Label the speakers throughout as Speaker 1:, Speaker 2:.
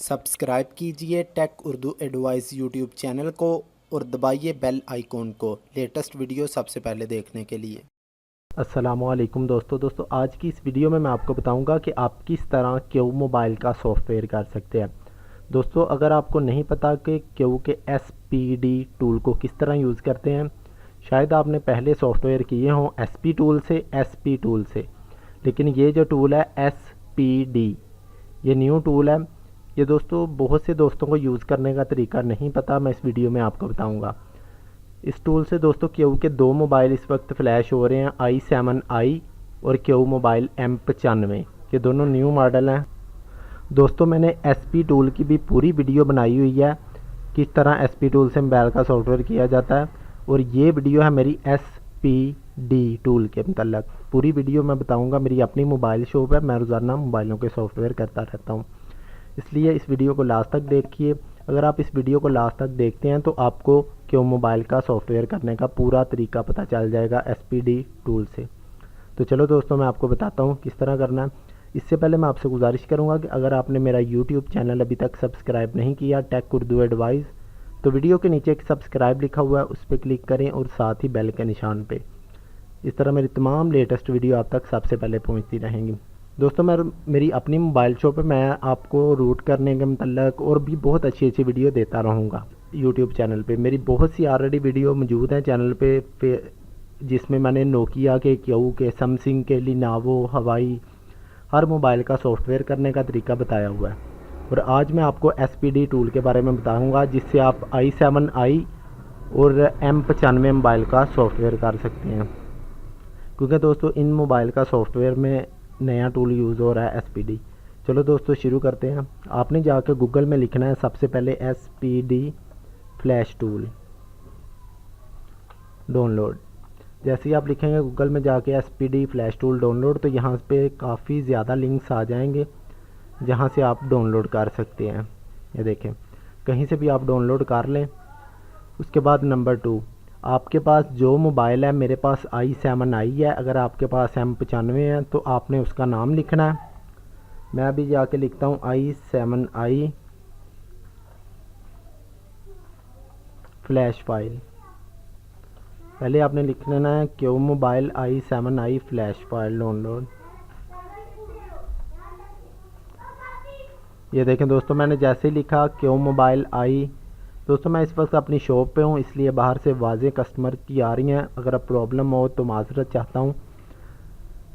Speaker 1: Subscribe कीजिए tech Urdu advice YouTube channel को और दबाइए बेल आइकॉन को लेटेस्ट वीडियो सबसे पहले देखने के लिए।
Speaker 2: अस्सलामुअलैकुम दोस्तों आज की इस वीडियो में मैं आपको बताऊंगा कि आप किस तरह क्यू मोबाइल का सॉफ्टवेयर कर सकते हैं। दोस्तों अगर आपको नहीं पता कि क्यू के SPD टूल को किस तरह यूज़ करते हैं, शायद आपने पहले सॉफ्टवेयर किए हों SP टूल से, SP टूल से, लेकिन ये जो टूल है SPD, ये न्यू टूल है। ये दोस्तों बहुत से दोस्तों को यूज़ करने का तरीका नहीं पता, मैं इस वीडियो में आपको बताऊंगा। इस टूल से दोस्तों क्यू के दो मोबाइल इस वक्त फ्लैश हो रहे हैं, i7i और क्यू मोबाइल M95। ये दोनों न्यू मॉडल हैं। दोस्तों मैंने SP टूल की भी पूरी वीडियो बनाई हुई है, किस तरह SP टूल से मोबाइल का सॉफ्टवेयर किया जाता है, और ये वीडियो है मेरी SPD टूल के मतलब। पूरी वीडियो मैं बताऊंगा। मेरी अपनी मोबाइल शॉप है, मैं रोज़ाना मोबाइलों के सॉफ्टवेयर करता रहता हूँ, इसलिए इस वीडियो को लास्ट तक देखिए। अगर आप इस वीडियो को लास्ट तक देखते हैं तो आपको क्यू मोबाइल का सॉफ्टवेयर करने का पूरा तरीका पता चल जाएगा SPD टूल से। तो चलो दोस्तों मैं आपको बताता हूँ किस तरह करना है। इससे पहले मैं आपसे गुजारिश करूँगा कि अगर आपने मेरा YouTube चैनल अभी तक सब्सक्राइब नहीं किया टेक उर्दू एडवाइस, तो वीडियो के नीचे एक सब्सक्राइब लिखा हुआ है, उस पर क्लिक करें और साथ ही बेल के निशान पे। इस तरह मेरी तमाम लेटेस्ट वीडियो आप तक सबसे पहले पहुँचती रहेंगी। दोस्तों मेरी अपनी मोबाइल शॉप पे मैं आपको रूट करने के मतलब और भी बहुत अच्छी वीडियो देता रहूँगा यूट्यूब चैनल पे। मेरी बहुत सी ऑलरेडी वीडियो मौजूद हैं चैनल पे जिसमें मैंने नोकिया के, क्यू के, सैमसंग के, लिनावो, हवाई हर मोबाइल का सॉफ्टवेयर करने का तरीका बताया हुआ है। और आज मैं आपको SPD टूल के बारे में बताऊँगा, जिससे आप i7i और M95 मोबाइल का सॉफ्टवेयर कर सकते हैं। क्योंकि दोस्तों इन मोबाइल का सॉफ्टवेयर में नया टूल यूज़ हो रहा है SPD। चलो दोस्तों शुरू करते हैं। आपने जाकर गूगल में लिखना है सबसे पहले SPD फ्लैश टूल डाउनलोड। जैसे ही आप लिखेंगे गूगल में जाके SPD फ्लैश टूल डाउनलोड, तो यहाँ पे काफ़ी ज़्यादा लिंक्स आ जाएंगे जहाँ से आप डाउनलोड कर सकते हैं। ये देखें, कहीं से भी आप डाउनलोड कर लें। उसके बाद नंबर 2, आपके पास जो मोबाइल है, मेरे पास i7i है, अगर आपके पास M95 है तो आपने उसका नाम लिखना है। मैं अभी जाके लिखता हूँ i7i फ्लैश फाइल। पहले आपने लिख लेना है Q mobile i7i flash file download. ये देखें दोस्तों, मैंने जैसे ही लिखा क्यू मोबाइल दोस्तों मैं इस वक्त अपनी शॉप पे हूँ, इसलिए बाहर से आवाज़ें कस्टमर की आ रही हैं। अगर अब प्रॉब्लम हो तो माजरत चाहता हूँ।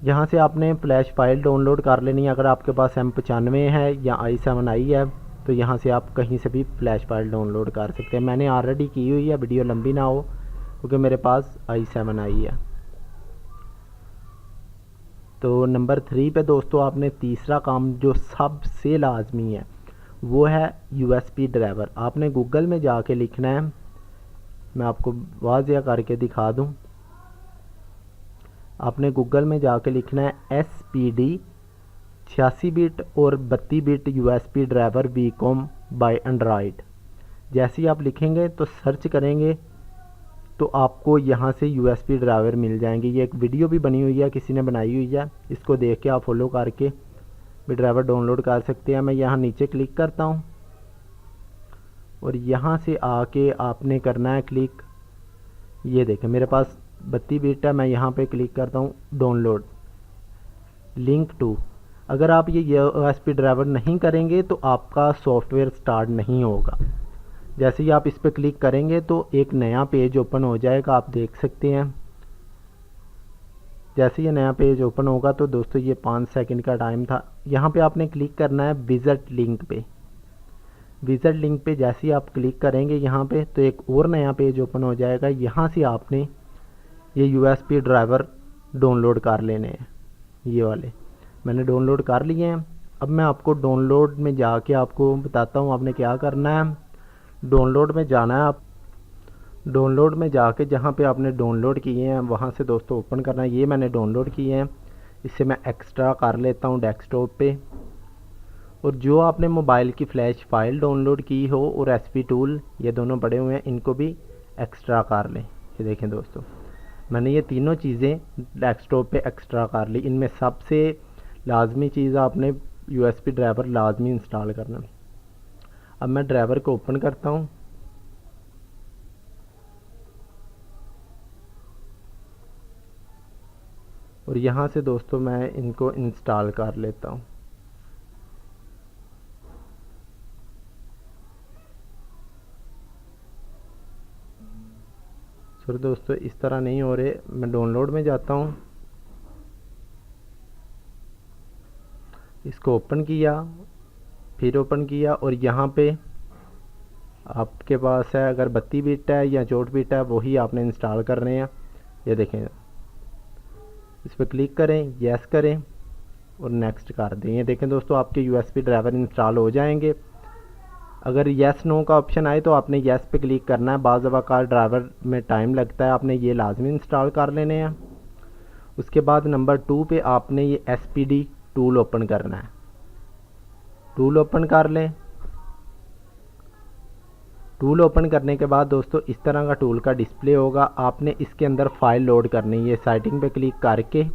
Speaker 2: यहाँ से आपने फ्लैश फाइल डाउनलोड कर लेनी है। अगर आपके पास M95 है या i7i है तो यहाँ से आप कहीं से भी फ्लैश फाइल डाउनलोड कर सकते हैं। मैंने ऑलरेडी की हुई है, वीडियो लंबी ना हो क्योंकि मेरे पास i7i है। तो नंबर 3 पे दोस्तों आपने तीसरा काम जो सबसे लाजमी है वो है USB ड्राइवर। आपने गूगल में जाके लिखना है, मैं आपको वाज़िया करके दिखा दूं। आपने गूगल में जाके लिखना है SPD 86 बिट और 32 bit USB driver VCOM bye Android. जैसे ही आप लिखेंगे तो सर्च करेंगे तो आपको यहाँ से USB ड्राइवर मिल जाएंगे। ये एक वीडियो भी बनी हुई है, किसी ने बनाई हुई है, इसको देख के आप फॉलो करके भी ड्राइवर डाउनलोड कर सकते हैं। मैं यहाँ नीचे क्लिक करता हूँ और यहाँ से आके आपने करना है क्लिक। ये देखें मेरे पास 32 बिट है, मैं यहाँ पे क्लिक करता हूँ डाउनलोड लिंक टू। अगर आप ये USB ड्राइवर नहीं करेंगे तो आपका सॉफ्टवेयर स्टार्ट नहीं होगा। जैसे ही आप इस पर क्लिक करेंगे तो एक नया पेज ओपन हो जाएगा, आप देख सकते हैं। जैसे ये नया पेज ओपन होगा तो दोस्तों ये 5 सेकंड का टाइम था। यहाँ पे आपने क्लिक करना है विजिट लिंक पे। विजिट लिंक पे जैसे ही आप क्लिक करेंगे यहाँ पे तो एक और नया पेज ओपन हो जाएगा। यहाँ से आपने ये USB ड्राइवर डाउनलोड कर लेने हैं। ये वाले मैंने डाउनलोड कर लिए हैं। अब मैं आपको डाउनलोड में जाके आपको बताता हूँ आपने क्या करना है। डाउनलोड में जाना है, आप डाउनलोड में जाके जहाँ पे आपने डाउनलोड किए हैं वहाँ से दोस्तों ओपन करना है। ये मैंने डाउनलोड किए हैं, इससे मैं एक्स्ट्रा कर लेता हूँ डेस्कटॉप पे। और जो आपने मोबाइल की फ़्लैश फाइल डाउनलोड की हो और SP टूल ये दोनों पड़े हुए हैं, इनको भी एक्स्ट्रा कर लें। ये देखें दोस्तों, मैंने ये तीनों चीज़ें डेस्कटॉप पे एक्स्ट्रा कर ली। इनमें सबसे लाजमी चीज़ आपने USB ड्राइवर लाजमी इंस्टॉल करना। अब मैं ड्राइवर को ओपन करता हूँ। और यहाँ से दोस्तों मैं इनको इंस्टॉल कर लेता हूँ। सॉरी दोस्तों, इस तरह नहीं हो रहे। मैं डाउनलोड में जाता हूँ, इसको ओपन किया, फिर ओपन किया, और यहाँ पे आपके पास है अगर 32 बिट है या 64 बिट है, वही आपने इंस्टॉल कर रहे हैं। ये देखें, इस पर क्लिक करें, यस करें और नेक्स्ट कर दें। ये देखें दोस्तों, आपके यूएसबी ड्राइवर इंस्टॉल हो जाएंगे। अगर यस नो का ऑप्शन आए तो आपने यस पे क्लिक करना है। बाज़ दफ़ा ड्राइवर में टाइम लगता है, आपने ये लाजमी इंस्टॉल कर लेने हैं। उसके बाद नंबर 2 पे आपने ये SPD टूल ओपन करना है। टूल ओपन कर लें। टूल ओपन करने के बाद दोस्तों इस तरह का टूल का डिस्प्ले होगा। आपने इसके अंदर फाइल लोड करनी है। सेटिंग पे क्लिक करके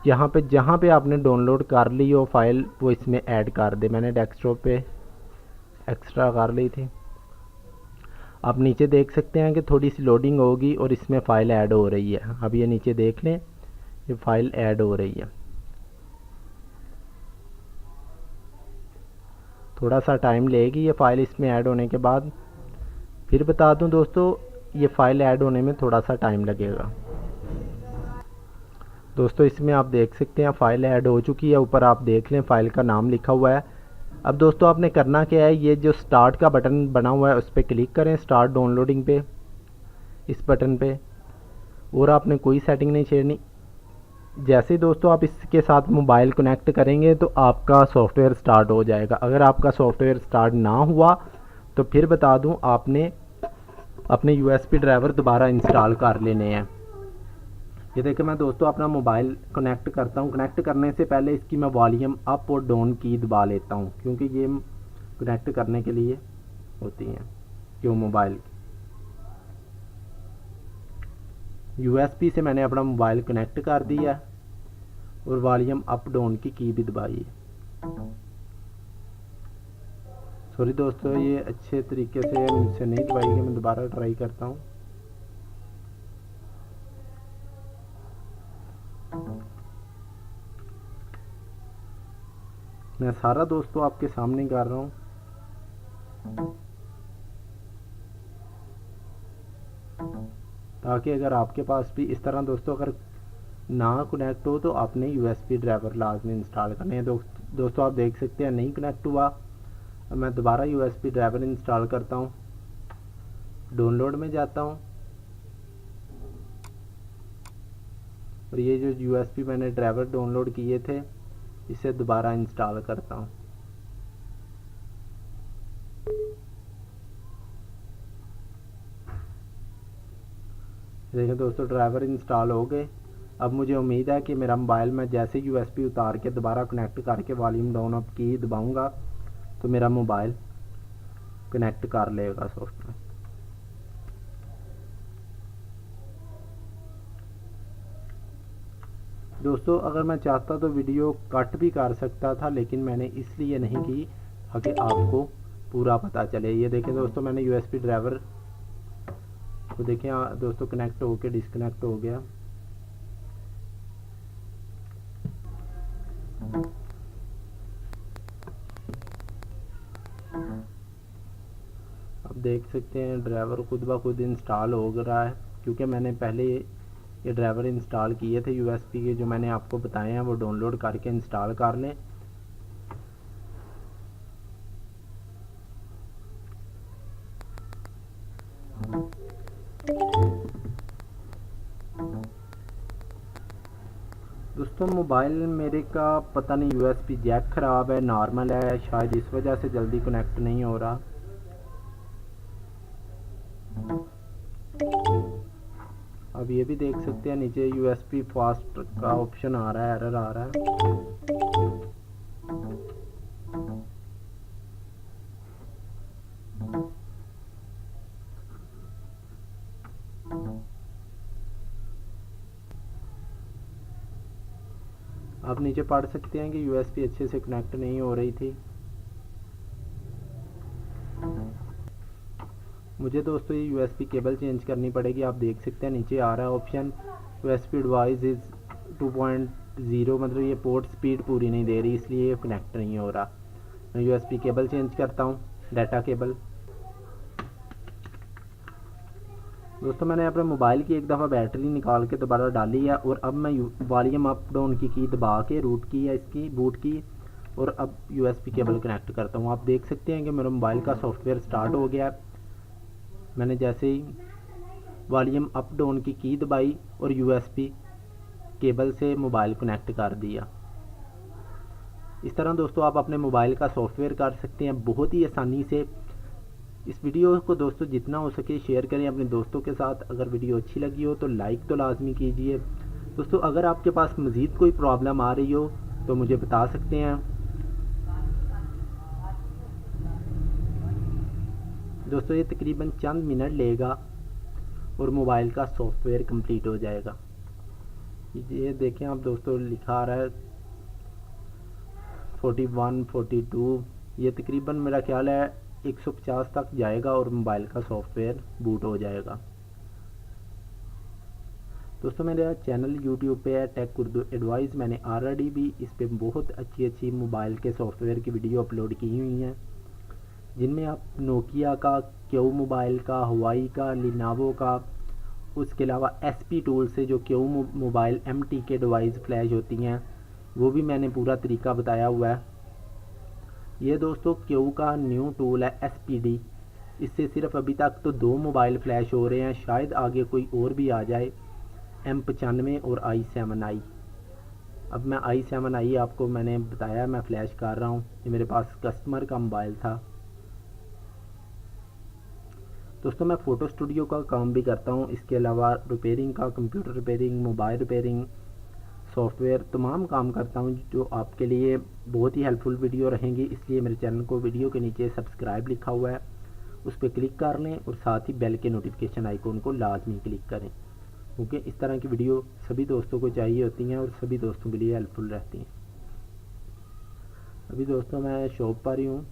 Speaker 2: यहाँ पे जहाँ पे आपने डाउनलोड कर ली हो फाइल, वो इसमें ऐड कर दे। मैंने डेस्कटॉप पे एक्स्ट्रा कर ली थी। आप नीचे देख सकते हैं कि थोड़ी सी लोडिंग होगी और इसमें फ़ाइल ऐड हो रही है। अब ये नीचे देख लें, ये फ़ाइल ऐड हो रही है। थोड़ा सा टाइम लेगी ये फ़ाइल इसमें ऐड होने के बाद। फिर बता दूं दोस्तों, ये फ़ाइल ऐड होने में थोड़ा सा टाइम लगेगा। दोस्तों इसमें आप देख सकते हैं फ़ाइल ऐड हो चुकी है। ऊपर आप देख लें फ़ाइल का नाम लिखा हुआ है। अब दोस्तों आपने करना क्या है, ये जो स्टार्ट का बटन बना हुआ है उस पर क्लिक करें, स्टार्ट डाउनलोडिंग पे, इस बटन पे। और आपने कोई सेटिंग नहीं छेड़नी। जैसे ही दोस्तों आप इसके साथ मोबाइल कनेक्ट करेंगे तो आपका सॉफ्टवेयर स्टार्ट हो जाएगा। अगर आपका सॉफ्टवेयर स्टार्ट ना हुआ तो फिर बता दूं, आपने अपने USB ड्राइवर दोबारा इंस्टॉल कर लेने हैं। ये देखिए मैं दोस्तों अपना मोबाइल कनेक्ट करता हूँ। कनेक्ट करने से पहले इसकी मैं वॉल्यूम अप और डाउन की दबा लेता हूँ, क्योंकि ये कनेक्ट करने के लिए होती हैं क्यों मोबाइल। USB से मैंने अपना मोबाइल कनेक्ट कर दिया और वॉल्यूम अप डाउन की भी दबाई है। सॉरी दोस्तों, ये अच्छे तरीके से मुझसे नहीं दबाई गई। मैं दोबारा ट्राई करता हूँ। मैं सारा दोस्तों आपके सामने कर रहा हूँ। ताकि अगर आपके पास भी इस तरह दोस्तों अगर ना कनेक्ट हो तो आपने USB ड्राइवर लाजमी इंस्टॉल करने हैं। दोस्तों आप देख सकते हैं नहीं कनेक्ट हुआ। अब मैं दोबारा USB ड्राइवर इंस्टॉल करता हूँ, डाउनलोड में जाता हूँ और ये जो USB मैंने ड्राइवर डाउनलोड किए थे इसे दोबारा इंस्टॉल करता हूँ। देखिए दोस्तों ड्राइवर इंस्टॉल हो गए। अब मुझे उम्मीद है कि मेरा मोबाइल में जैसे USB उतार के दोबारा कनेक्ट करके वॉल्यूम डाउन अप की दबाऊंगा तो मेरा मोबाइल कनेक्ट कर लेगा सॉफ्टवेयर। दोस्तों अगर मैं चाहता तो वीडियो कट भी कर सकता था, लेकिन मैंने इसलिए नहीं की ताकि आपको पूरा पता चले। ये देखें दोस्तों मैंने USB ड्राइवर को देखें दोस्तों कनेक्ट होके डिस्कनेक्ट हो गया। अब देख सकते हैं ड्राइवर खुद ब खुद इंस्टॉल हो रहा है, क्योंकि मैंने पहले ये ड्राइवर इंस्टॉल किए थे USB के, जो मैंने आपको बताए हैं वो डाउनलोड करके इंस्टॉल कर लें। दोस्तों मोबाइल मेरे का पता नहीं USB जैक ख़राब है, नॉर्मल है, शायद इस वजह से जल्दी कनेक्ट नहीं हो रहा। अब ये भी देख सकते हैं नीचे USB फास्ट का ऑप्शन आ रहा है, एरर आ रहा है। आप नीचे पढ़ सकते हैं कि USB अच्छे से कनेक्ट नहीं हो रही थी। मुझे दोस्तों ये यूएसबी केबल चेंज करनी पड़ेगी। आप देख सकते हैं नीचे आ रहा है ऑप्शन यूएसबी डिवाइस इज़ 2.0, मतलब ये पोर्ट स्पीड पूरी नहीं दे रही, इसलिए ये कनेक्ट नहीं हो रहा। मैं यूएसबी केबल चेंज करता हूँ, डाटा केबल। दोस्तों मैंने अपने मोबाइल की एक दफ़ा बैटरी निकाल के दोबारा डाली है और अब मैं वॉल्यूम अप डाउन की दबा के रूट की है इसकी बूट की, और अब यूएसबी केबल कनेक्ट करता हूँ। आप देख सकते हैं कि मेरे मोबाइल का सॉफ्टवेयर स्टार्ट हो गया है। मैंने जैसे ही वॉल्यूम अप डाउन की दबाई और यूएसबी केबल से मोबाइल कनेक्ट कर दिया। इस तरह दोस्तों आप अपने मोबाइल का सॉफ्टवेयर कर सकते हैं बहुत ही आसानी से। इस वीडियो को दोस्तों जितना हो सके शेयर करें अपने दोस्तों के साथ। अगर वीडियो अच्छी लगी हो तो लाइक तो लाजमी कीजिए। दोस्तों अगर आपके पास मज़ीद कोई प्रॉब्लम आ रही हो तो मुझे बता सकते हैं। दोस्तों ये तकरीबन चंद मिनट लेगा और मोबाइल का सॉफ्टवेयर कंप्लीट हो जाएगा। ये देखें आप दोस्तों, लिखा आ रहा है 41, 42, ये तकरीबन मेरा ख्याल है 150 तक जाएगा और मोबाइल का सॉफ्टवेयर बूट हो जाएगा। दोस्तों मेरा चैनल यूट्यूब पे है टेक उर्दू एडवाइस। मैंने ऑलरेडी भी इस पे बहुत अच्छी मोबाइल के सॉफ्टवेयर की वीडियो अपलोड की हुई हैं, जिनमें आप नोकिया का, क्यू मोबाइल का, हवाई का, लिनावो का, उसके अलावा SP टूल से जो Q mobile MTK device flash होती हैं वो भी मैंने पूरा तरीका बताया हुआ है। ये दोस्तों क्यू का न्यू टूल है SPD। इससे सिर्फ अभी तक तो 2 मोबाइल फ्लैश हो रहे हैं, शायद आगे कोई और भी आ जाए, M95 और i7i। अब मैं i7i आपको मैंने बताया मैं फ्लैश कर रहा हूँ। ये मेरे पास कस्टमर का मोबाइल था। दोस्तों मैं फ़ोटो स्टूडियो का काम भी करता हूँ, इसके अलावा रिपेयरिंग का, computer repairing, mobile repairing, software तमाम काम करता हूँ, जो आपके लिए बहुत ही हेल्पफुल वीडियो रहेंगी। इसलिए मेरे चैनल को वीडियो के नीचे सब्सक्राइब लिखा हुआ है, उस पर क्लिक कर लें और साथ ही बेल के नोटिफिकेशन आइकॉन को लाजमी क्लिक करें, क्योंकि इस तरह की वीडियो सभी दोस्तों को चाहिए होती हैं और सभी दोस्तों के लिए हेल्पफुल रहती हैं। अभी दोस्तों मैं शॉप पर ही हूँ।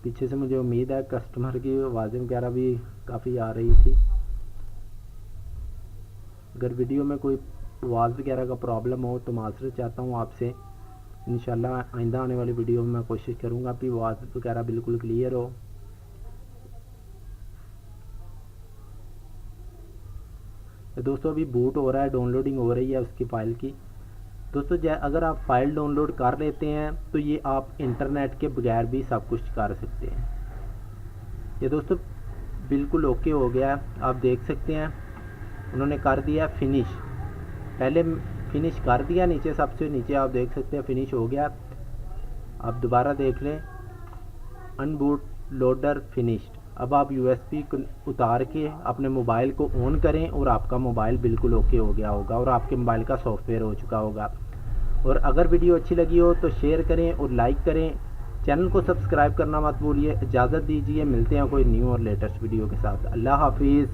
Speaker 2: पीछे से मुझे उम्मीद है कस्टमर की आवाज़ें वगैरह भी काफ़ी आ रही थी। अगर वीडियो में कोई आवाज़ वगैरह का प्रॉब्लम हो तो माज़रत चाहता हूँ आपसे। इंशाल्लाह आइंदा आने वाली वीडियो में मैं कोशिश करूँगा कि आवाज़ वगैरह बिल्कुल क्लियर हो। तो दोस्तों अभी बूट हो रहा है, डाउनलोडिंग हो रही है उसकी फ़ाइल की। दोस्तों अगर आप फ़ाइल डाउनलोड कर लेते हैं तो ये आप इंटरनेट के बगैर भी सब कुछ कर सकते हैं। ये दोस्तों बिल्कुल ओके हो गया है, आप देख सकते हैं उन्होंने कर दिया फिनिश। पहले फिनिश कर दिया, नीचे सबसे नीचे आप देख सकते हैं फिनिश हो गया। आप दोबारा देख लें, अनबूट लोडर फिनिश्ड। अब आप USB उतार के अपने मोबाइल को ऑन करें और आपका मोबाइल बिल्कुल ओके हो गया होगा और आपके मोबाइल का सॉफ्टवेयर हो चुका होगा। और अगर वीडियो अच्छी लगी हो तो शेयर करें और लाइक करें। चैनल को सब्सक्राइब करना मत भूलिए। इजाज़त दीजिए, मिलते हैं कोई न्यू और लेटेस्ट वीडियो के साथ। अल्लाह हाफिज़।